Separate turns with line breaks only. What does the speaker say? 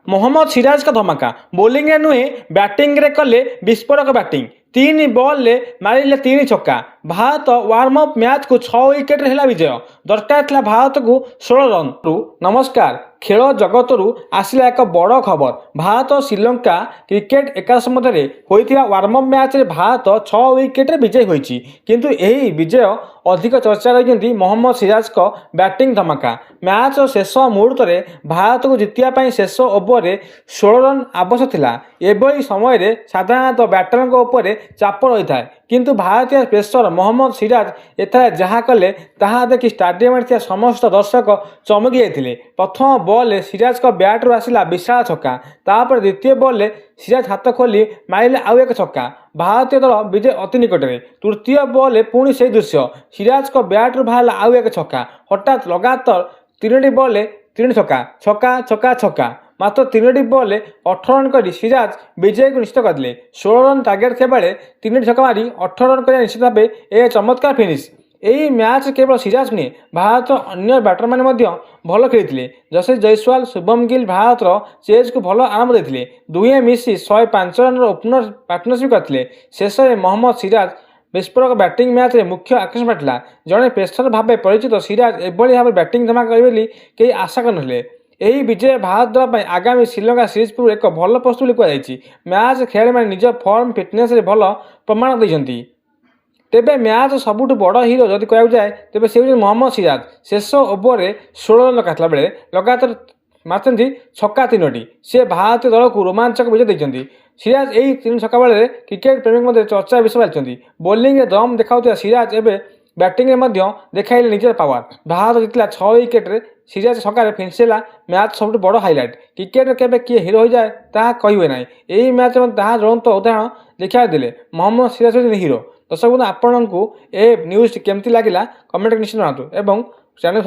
मोहम्मद सिराज का धमाका बोलिंग नुहे बैटिंग रे कले विस्फोरक बैटिंग 3 बॉल ले मारिले 3 छक्का। भारत वार्म अप मैच को 6 विकेट है विजय। दरकार था भारत को 16 रन। नमस्कार, खेल जगतरू आसला एक बड़ खबर। भारत और श्रीलंका क्रिकेट एकादश मध्य होता वार्म अप मैच रे भारत 6 विकेट विजयी होती, किंतु यही विजय अधिक चर्चा रही मोहम्मद सिराज का बैटिंग धमाका। मैच शेष मुहूर्त में भारत को जितने शेष ओवर में 16 रन आवश्यक था। एभली समय साधारणतः बैटरों चाप रही है, किंतु भारतीय पेसर मोहम्मद सिराज एथारे जहाँ कले ताहा देखि स्टाडियम समस्त दर्शक चमकी जाते। प्रथम बॉल सिराज का बैट रू आसला विशाल छक्का। तापर द्वितीय बॉल सिराज हाथ खोली मारिले आउ एक छक्का। भारतीय दल विजय अति निकट में। तृतीय बॉल पुणी से दृश्य, सिराज का बैट रू बाहर आउ एक छक्का। हठात लगातार 3 बॉल 3 छक्का छक्का छक्का छक्का। मात्र 3 बॉल 18 रन कर सिराज विजय को निश्चित करते। 16 रन टार्गेट थे बेले 3 छक्का मारी 18 रन कर निश्चित भाव यह चमत्कार फिनिश। यही मैच केवल सिराज नुहे, भारत अन्य बैटर मैंने भल खेली। जसप्रीत जयसवाल, शुभम गिल भारत चेज को भल आरंभ देते। दुहे मिसी 105 रन ओपनर पार्टनरशिप करते। शेष में मोहम्मद सिराज विस्फोरक बैटिंग मैच रे मुख्य आकर्षण पाटिला। जड़े पेसर भाव परिचित सिराज एभली भाव बैटिंग धमाका करेंगे कई आशा करते। यही विजय भारत दल पर आगामी श्रीलंका सीरीज पूर्व एक भल प्रस्तुति कहुई। मैच खेलाड़ी मैंने निज फॉर्म फिटनेस रे भल प्रमाण देते। तेबे मैच सबुठ बड़ हिरो जदि कह जाए तेबे से मोहम्मद सिराज। शेष ओवर में 16 रन लगाता बेले लगातार मारते छक्का 3टी। से भारतीय दल को रोमांचक विजय देते। सिराज यही 3 छक्का बेले क्रिकेट प्रेमी मध्य चर्चा विषय पाई। बोलिंग दम देखा सिराज एवं बैटिंग देखाइले निजर पावर। भारत जितला 6 विकेट सिराज छक्का फिनिशला मैच सब बड़ हाइलाइट। क्रिकेट केबे किए हिरो हो जाए ता कहे ना। यही मैच में ज्वलंत उदाहरण देखा देले मोहम्मद सिराज हिरो। दर्शक बंधु, आपको ए न्यूज केमती लगिला कमेंट निश्चित जनातु एवं चैनल